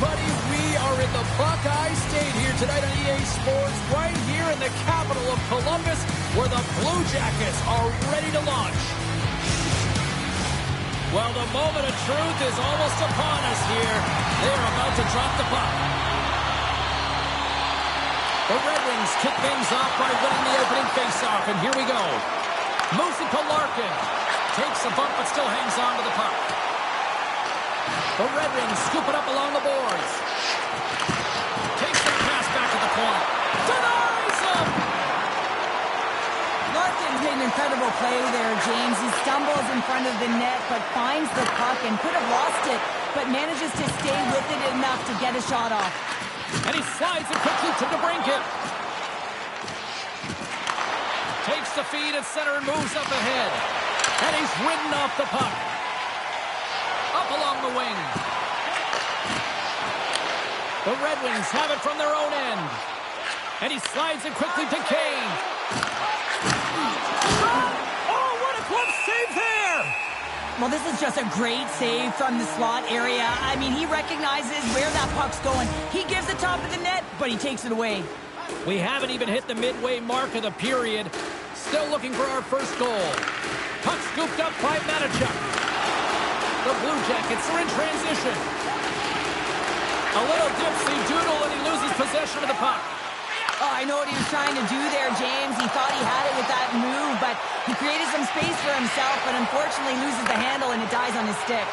everybody. We are in the Buckeye State here tonight on EA Sports, right here in the capital of Columbus, where the Blue Jackets are ready to launch. Well, the moment of truth is almost upon us here. They are about to drop the puck. The Red Wings kick things off by winning the opening faceoff, and here we go. Moves it to Larkin. Takes a bump, but still hangs on to the puck. The Red Wings scoop it up along the boards. Takes the pass back to the point. Denies him! Larkin's made an incredible play there, James. He stumbles in front of the net, but finds the puck and could have lost it, but manages to stay with it enough to get a shot off. And he slides it quickly to DeBrincat. Takes the feed at center and moves up ahead. And he's ridden off the puck. Up along the wing. The Red Wings have it from their own end. And he slides it quickly to Kane. Oh, what a glove save there! Well, this is just a great save from the slot area. I mean, he recognizes where that puck's going. He gives the top of the net, but he takes it away. We haven't even hit the midway mark of the period. Still looking for our first goal. Puck scooped up by Manichuk. The Blue Jackets are in transition. A little dipsy doodle and he loses possession of the puck. Oh, I know what he was trying to do there, James. He thought he had it with that move, but he created some space for himself, but unfortunately loses the handle and it dies on his stick.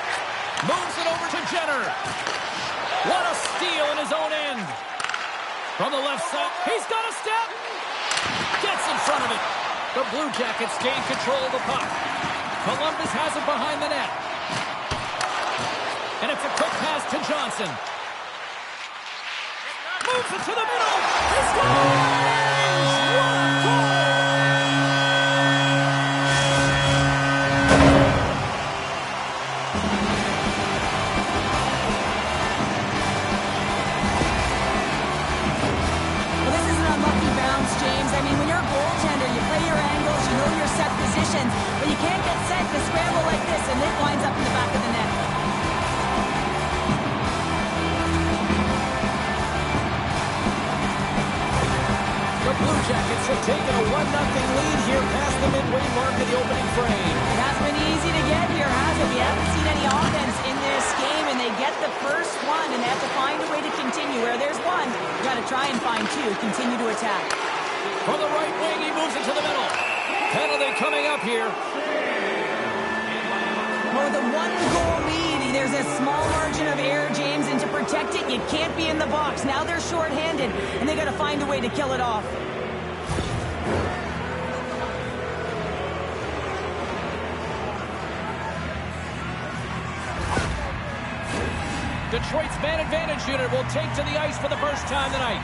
Moves it over to Jenner. What a steal in his own end. From the left side, he's got a step. Gets in front of it. The Blue Jackets gain control of the puck. Columbus has it behind the net. And it's a quick pass to Johnson. Moves it to the middle. He scores! What a goal! Well, this is an unlucky bounce, James. I mean, when you're a goaltender, you play your angles, you know your set positions, but you can't get set to scramble like this, and it winds up in the back of the net. The Blue Jackets have taken a 1-0 lead here past the midway mark of the opening frame. It hasn't been easy to get here, has it? We haven't seen any offense in this game, and they get the first one, and they have to find a way to continue. Where there's one, you got to try and find two. Continue to attack. From the right wing, he moves it to the middle. Penalty coming up here. Well, the one-goal lead, there's a small margin of error, James, and to protect it, you can't be in the box. Now they're shorthanded, and they got to find a way to kill it off. Detroit's man advantage unit will take to the ice for the first time tonight.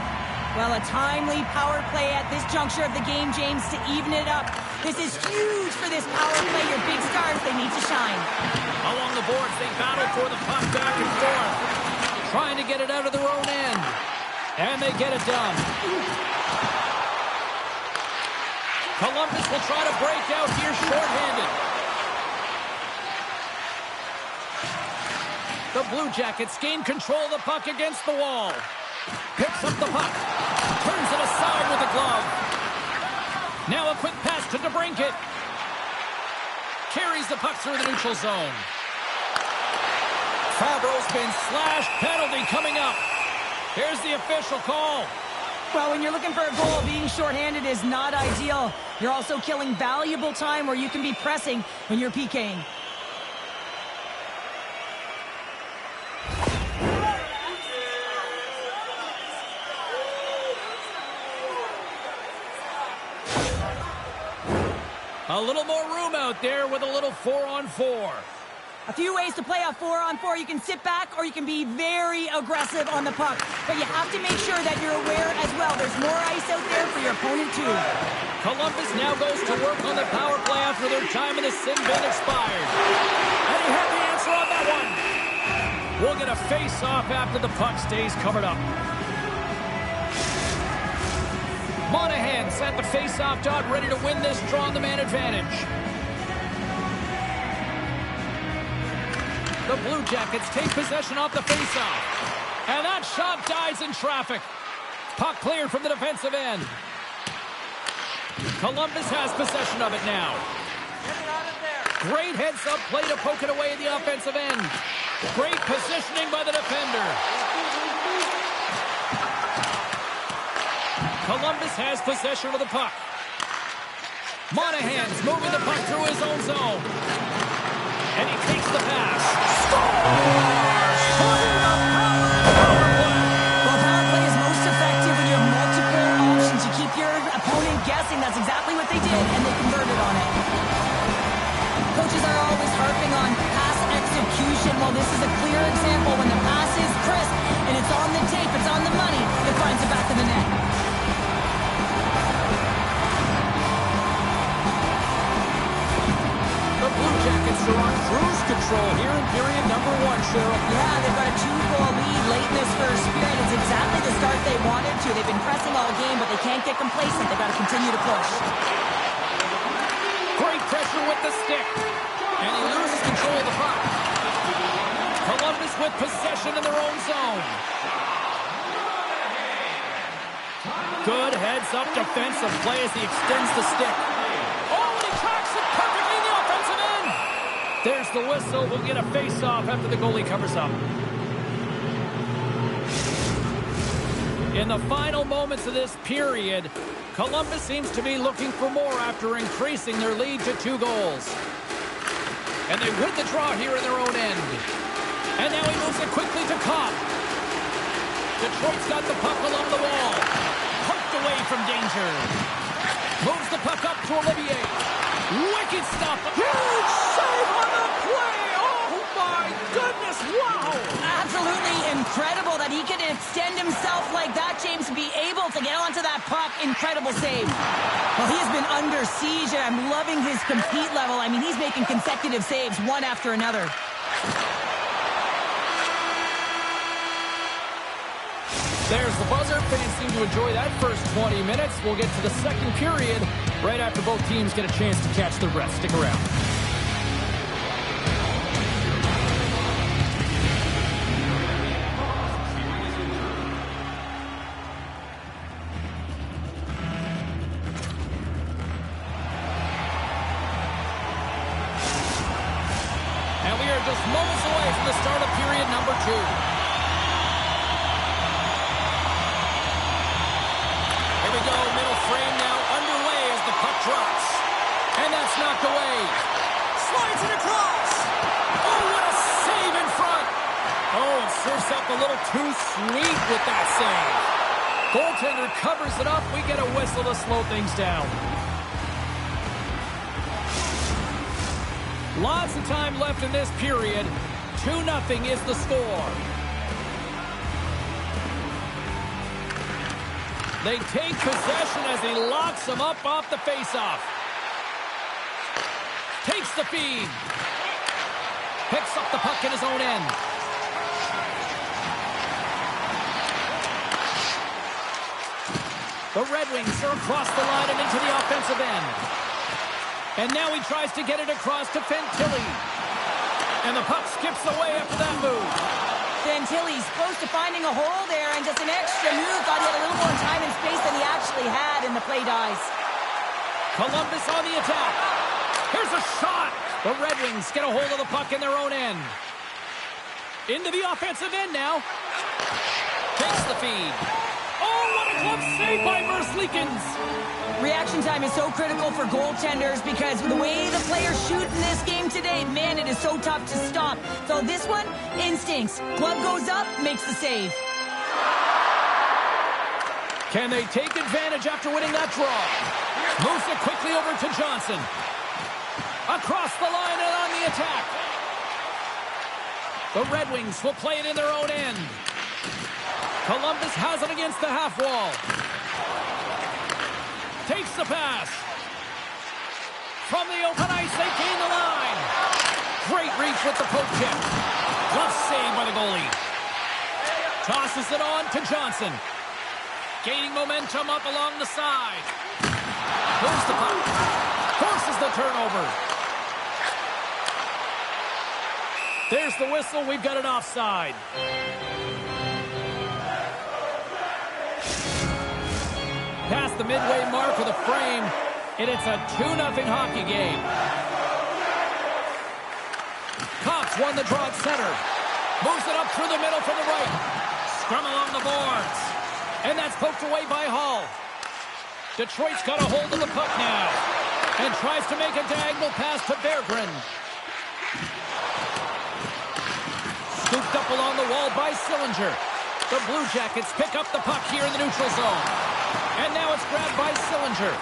Well, a timely power play at this juncture of the game, James, to even it up. This is huge for this power play. Your big stars, they need to shine. Along the boards, they battle for the puck back and forth, trying to get it out of their own end. And they get it done. Columbus will try to break out here shorthanded. The Blue Jackets gain control of the puck against the wall. Picks up the puck. Turns it aside with a glove. Now a quick pass to DeBrincat. Carries the puck through the neutral zone. Fabro's been slashed. Penalty coming up. Here's the official call. Well, when you're looking for a goal, being shorthanded is not ideal. You're also killing valuable time where you can be pressing when you're PKing. A little more room out there with a little 4-on-4. A few ways to play a 4-on-4. You can sit back or you can be very aggressive on the puck. But you have to make sure that you're aware as well. There's more ice out there for your opponent too. Columbus now goes to work on the power play after their time in the sin bin expired. And he had the answer on that one. We'll get a face-off after the puck stays covered up. Monahan's at the face-off dot, ready to win this draw on the man advantage. The Blue Jackets take possession off the face-off. And that shot dies in traffic. Puck cleared from the defensive end. Columbus has possession of it now. Great heads-up play to poke it away at the offensive end. Great positioning by the defender. Columbus has possession of the puck. Monahan's moving the puck through his own zone. And he takes the pass. Scores! Power play! Well, power play is most effective when you have multiple options. You keep your opponent guessing. That's exactly what they did, and they converted on it. Coaches are always harping on pass execution. Well, this is a clear example. When the pass is crisp and it's on the tape, it's on the money, it finds the back of the net. The Blue Jackets are on cruise control here in period number 1, Cheryl. Yeah, they've got a 2-goal lead late in this first period. It's exactly the start they wanted to. They've been pressing all game, but they can't get complacent. They've got to continue to push. Great pressure with the stick. And he loses control of the puck. Columbus with possession in their own zone. Good heads-up defensive play as he extends the stick. Oh, and he tracks it perfectly in the offensive end. There's the whistle. We'll get a face-off after the goalie covers up. In the final moments of this period, Columbus seems to be looking for more after increasing their lead to 2 goals. And they win the draw here in their own end. And now he moves it quickly to Cobb. Detroit's got the puck along the wall. Poked away from danger. Moves the puck up to Olivier. Wicked stop. Huge save on the play. Oh, my goodness. Wow. Absolutely incredible that he could extend himself like that, James, to be able to get onto that puck. Incredible save. Well, he has been under siege, and I'm loving his compete level. I mean, he's making consecutive saves, one after another. There's the buzzer. Fans seem to enjoy that first 20 minutes. We'll get to the second period right after both teams get a chance to catch their breath. Stick around. And we are just moments away from the start of period number 2. Here we go, middle frame now underway as the puck drops. And that's knocked away. Slides it across. Oh, what a save in front. Oh, it serves up a little too sweet with that save. Goaltender covers it up. We get a whistle to slow things down. Lots of time left in this period. 2-0 is the score. They take possession as he locks him up off the faceoff. Takes the feed. Picks up the puck in his own end. The Red Wings are across the line and into the offensive end. And now he tries to get it across to Fantilli. And the puck skips away after that move. Fantilli's close to finding a hole there, and just an extra move. Thought he had a little more time and space than he actually had, and the play dies. Columbus on the attack. Here's a shot. The Red Wings get a hold of the puck in their own end. Into the offensive end now. Takes the feed. Oh, what a glove save by Versleekens. Reaction time is so critical for goaltenders because the way the players shoot in this game today, man, it is so tough to stop. So this one, instincts. Glove goes up, makes the save. Can they take advantage after winning that draw? Moves it quickly over to Johnson. Across the line and on the attack. The Red Wings will play it in their own end. Columbus has it against the half wall. Takes the pass. From the open ice, they gain the line. Great reach with the poke check. Glove save by the goalie. Tosses it on to Johnson. Gaining momentum up along the side. Moves the puck. Forces the turnover. There's the whistle. We've got an offside. past the midway mark of the frame, and it's a 2-0 hockey game. Cox won the draw at center. Moves it up through the middle from the right. Scrum along the boards. And that's poked away by Hall. Detroit's got a hold of the puck now. And tries to make a diagonal pass to Berggren. Scooped up along the wall by Sillinger. The Blue Jackets pick up the puck here in the neutral zone. And now it's grabbed by Sillinger.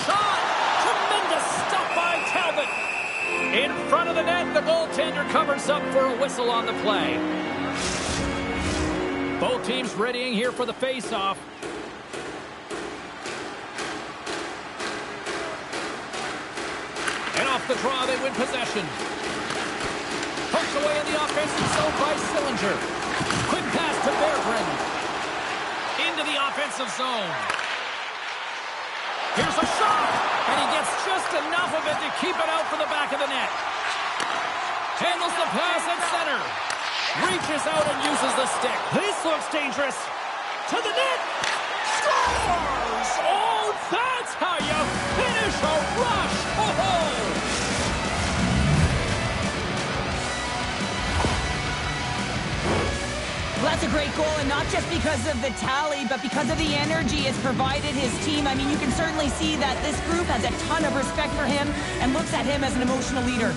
Shot! Tremendous stuff by Talbot. In front of the net, the goaltender covers up for a whistle on the play. Both teams readying here for the face-off. And off the draw, they win possession. Poked away in the offensive zone by Sillinger. Quick pass to Berggren. Into the offensive zone. Here's a shot, and he gets just enough of it to keep it out for the back of the net. Handles the pass at center. Reaches out and uses the stick. This looks dangerous. To the net. Scores! Oh, that's how you finish a rush. Oh-ho! Well, that's a great goal, and not just because of the tally, but because of the energy it's provided his team. I mean, you can certainly see that this group has a ton of respect for him and looks at him as an emotional leader.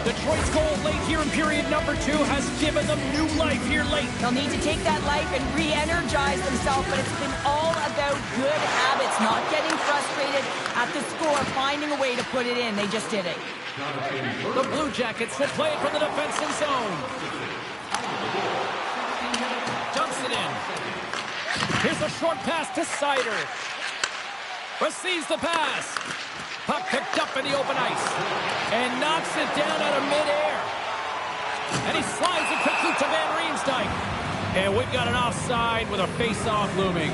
Detroit's goal late here in period number 2 has given them new life here late. They'll need to take that life and re-energize themselves, but it's been all about good habits, not getting frustrated at the score, finding a way to put it in. They just did it. The Blue Jackets will play it from the defensive zone. Dumps it in. Here's a short pass to Seider. Receives the pass. Puck picked up in the open ice. And knocks it down out of midair. And he slides it quickly to Van Riemsdyk. And we've got an offside with a face-off looming.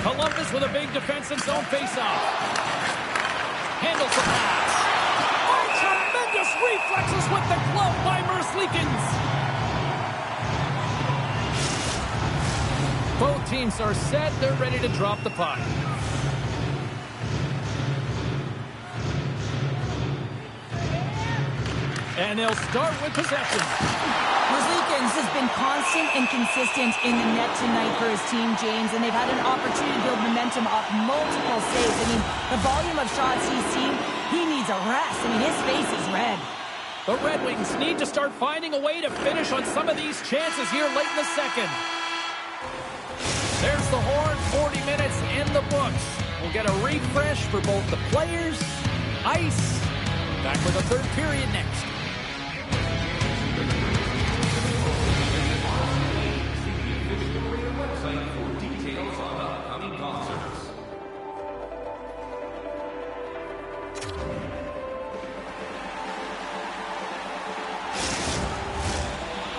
Columbus with a big defensive zone face-off. Handles the pass. Oh, tremendous reflexes with the glove by Merzlikins. Both teams are set. They're ready to drop the puck. And they'll start with possession. Merzlikins has been constant and consistent in the net tonight for his team, James, and they've had an opportunity to build momentum off multiple saves. I mean, the volume of shots he's seen, he needs a rest. I mean, his face is red. The Red Wings need to start finding a way to finish on some of these chances here late in the second. There's the horn, 40 minutes in the books. We'll get a refresh for both the players, ice. Back with the third period next.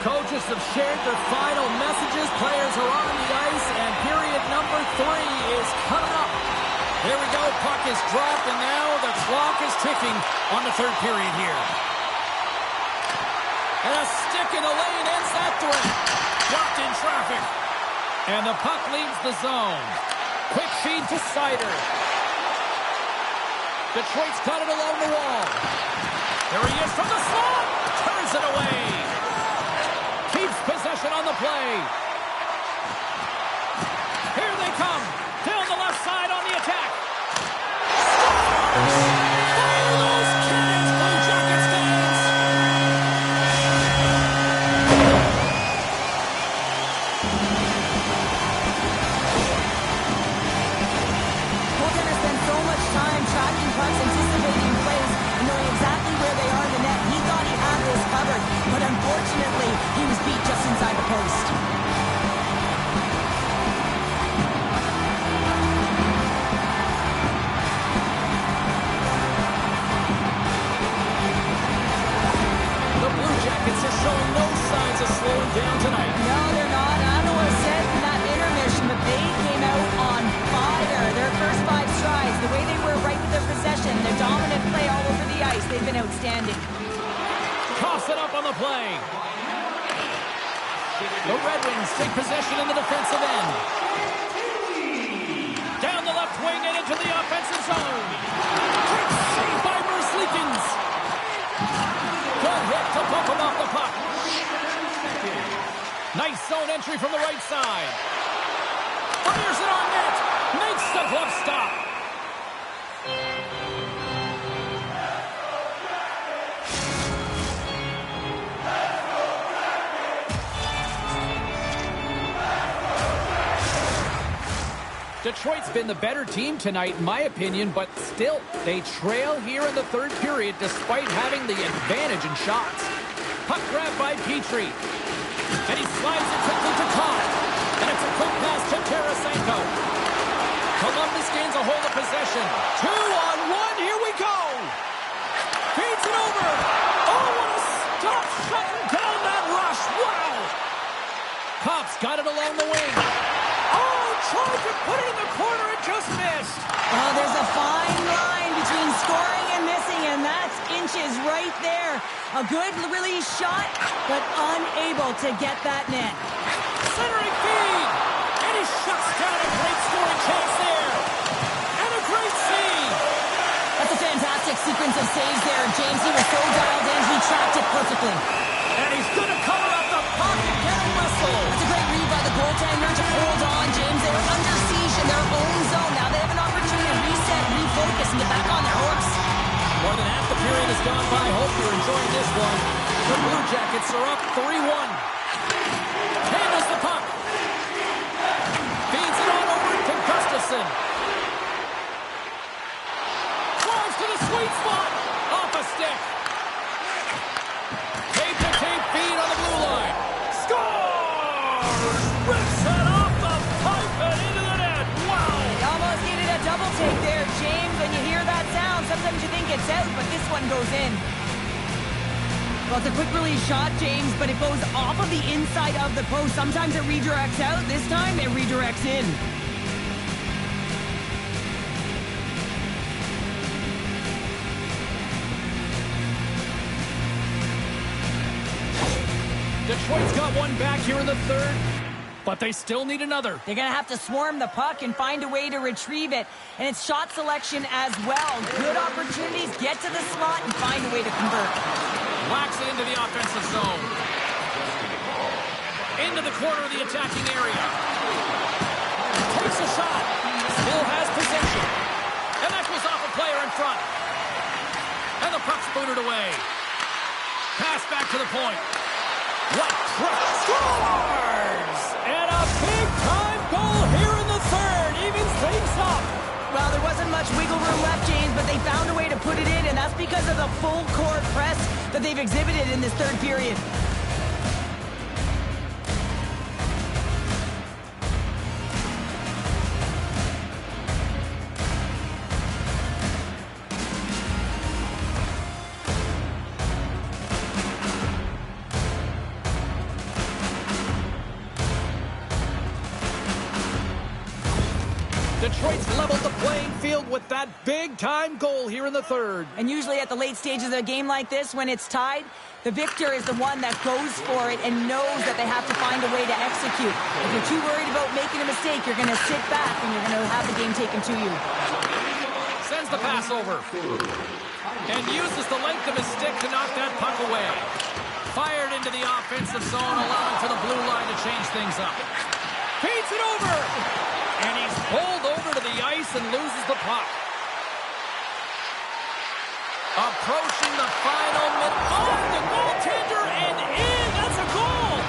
Coaches have shared their final messages. Players are on the ice, and period number 3 is coming up. Here we go. Puck is dropped, and now the clock is ticking on the third period here. And a stick in the lane ends that threat. Dropped in traffic. And the puck leaves the zone. Quick feed to Seider. Detroit's got it along the wall. There he is from the slot. Turns it away. Keeps possession on the play. Here they come. Down the left side on the attack. Fire those cannons, Blue Jackets fans. Goaltenders spend so much time tracking pucks, anticipating plays, and knowing exactly where they are in the net. He thought he had this covered, but unfortunately, he was beat just inside the post. The Blue Jackets are showing no signs of slowing down tonight. No, they're not. Ottawa said in that intermission, but they came out been outstanding. Coughs it up on the play. The Red Wings take possession in the defensive end. Down the left wing and into the offensive zone. Quick save by Merzlikins. Good hit to bump him off the puck. Nice zone entry from the right side. Fires it on net. Makes the glove stop. Detroit's been the better team tonight, in my opinion, but still, they trail here in the third period despite having the advantage in shots. Puck grab by Petrie. And he slides it quickly to Cobb. And it's a quick pass to Tarasenko. Columbus gains a hold of possession. 2-on-1, here we go! Feeds it over! Oh, what a stop! Shutting down that rush! Wow! Cobb's got it along the wing. Oh, tried to put it in the corner and just missed. Oh, there's a fine line between scoring and missing, and that's inches right there. A good release shot, but unable to get that net. Centering feed, and he shuts down a great scoring chance there. And a great save. That's a fantastic sequence of saves there, James. He was so dialed in, he tracked it perfectly. And he's going to cover up the puck and get a whistle. That's a great read by the goaltender to hold on, James. They were under siege in their own zone. Now they have an opportunity to reset, refocus, and get back on their horse. More than half the period has gone by. Hope you're enjoying this one. The Blue Jackets are up 3-1. Handles the puck. Feeds it on over to Gustafsson. Drives to the sweet spot. Off a stick. Tape-to-tape feed on the blue line. Scores! Rips it off the pipe and into the net. Wow! They almost needed a double take there, James. When you hear that sound, sometimes you think it's out, but this one goes in. Well, it's a quick release shot, James, but it goes off of the inside of the post. Sometimes it redirects out. This time, it redirects in. Detroit's got one back here in the third, but they still need another. They're going to have to swarm the puck and find a way to retrieve it. And it's shot selection as well. Good opportunities, get to the slot, and find a way to convert. Whacks it into the offensive zone. Into the corner of the attacking area. Takes a shot. Still has possession. And that goes off a player in front. And the puck's booted away. Pass back to the point. What crush! Scores! And a big-time goal here in the third. Evens things up. Well, there wasn't much wiggle room left, James, but they found a way to put it in, and that's because of the full-court press that they've exhibited in this third period. Detroit's leveled the playing field with that big-time goal here in the third. And usually at the late stages of a game like this, when it's tied, the victor is the one that goes for it and knows that they have to find a way to execute. If you're too worried about making a mistake, you're going to sit back and you're going to have the game taken to you. Sends the pass over. And uses the length of his stick to knock that puck away. Fired into the offensive zone, allowing for the blue line to change things up. Feeds it over. And he's pulled over to the ice and loses the puck. Approaching the final minute. On the goaltender and in. That's a goal.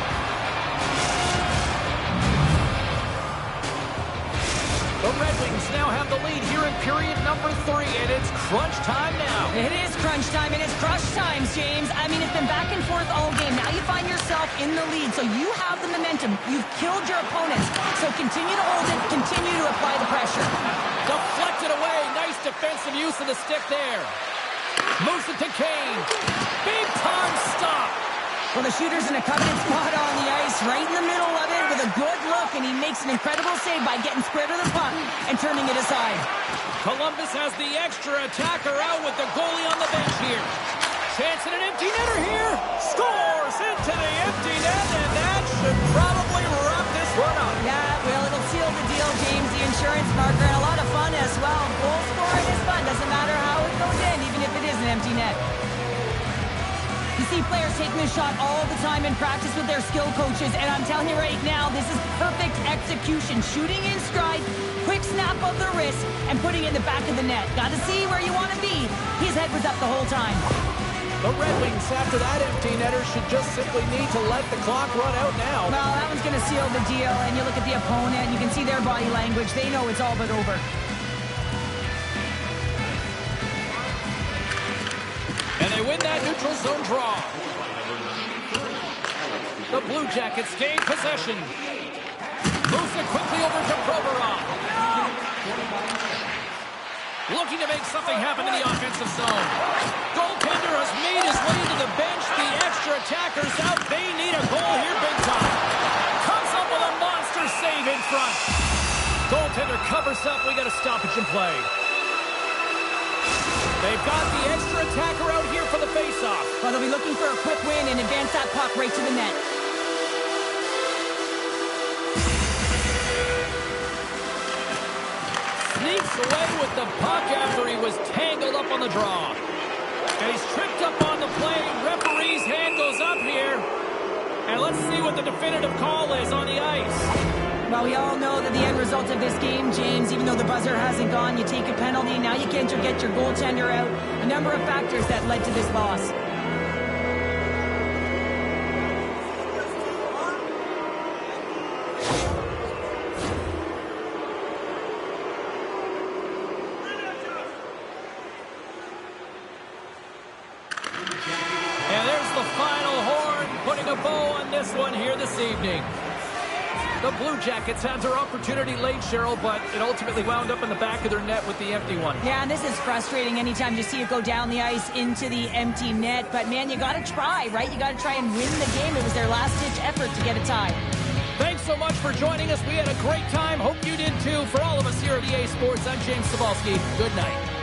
The Red Wings now have the lead here in period number 3, and it's crunch time now. It is crunch time, and it's crush times, James. I mean, it's been back and forth all game. Now you find yourself in the lead, so you have the momentum. You've killed your opponents, so continue to hold it, continue to apply the pressure. Deflected away. Nice defensive use of the stick there. Moves it to Kane. Big time stop. Well, the shooter's in a coveted spot on the ice, right in the middle of it with a good look, and he makes an incredible save by getting square to the puck and turning it aside. Columbus has the extra attacker out with the goalie on the bench here. Chance at an empty netter here. Scores into the empty net, and that should probably wrap this one up. Yeah, well, it'll seal the deal, James. The insurance marker, and a lot of fun as well. Goal scoring is fun. Doesn't matter how it goes in, even if it is an empty net. You see players taking this shot all the time in practice with their skill coaches, and I'm telling you right now, this is perfect execution. Shooting in stride, quick snap of the wrist, and putting it in the back of the net. Got to see where you want to be. His head was up the whole time. The Red Wings, after that empty netter, should just simply need to let the clock run out now. Well, that one's going to seal the deal, and you look at the opponent, you can see their body language. They know it's all but over. And they win that neutral zone draw. The Blue Jackets gain possession. Moves it quickly over to Provorov. Looking to make something happen in the offensive zone. Goaltender has made his way to the bench. The extra attacker's out. They need a goal here big time. Comes up with a monster save in front. Goaltender covers up. We got a stoppage in play. They've got the extra attacker out here for the faceoff. Well, they'll be looking for a quick win and advance that puck right to the net. Sneaks away with the puck after he was tangled up on the draw. And he's tripped up on the play. Referee's hand goes up here. And let's see what the definitive call is on the ice. Well, we all know that the end result of this game, James, even though the buzzer hasn't gone, you take a penalty, now you can't get your goaltender out. A number of factors that led to this loss. And there's the final horn, putting a bow on this one here this evening. The Blue Jackets had their opportunity late, Cheryl, but it ultimately wound up in the back of their net with the empty one. Yeah, and this is frustrating anytime you see it go down the ice into the empty net. But, man, you got to try, right? You got to try and win the game. It was their last-ditch effort to get a tie. Thanks so much for joining us. We had a great time. Hope you did, too. For all of us here at EA Sports, I'm James Cebulski. Good night.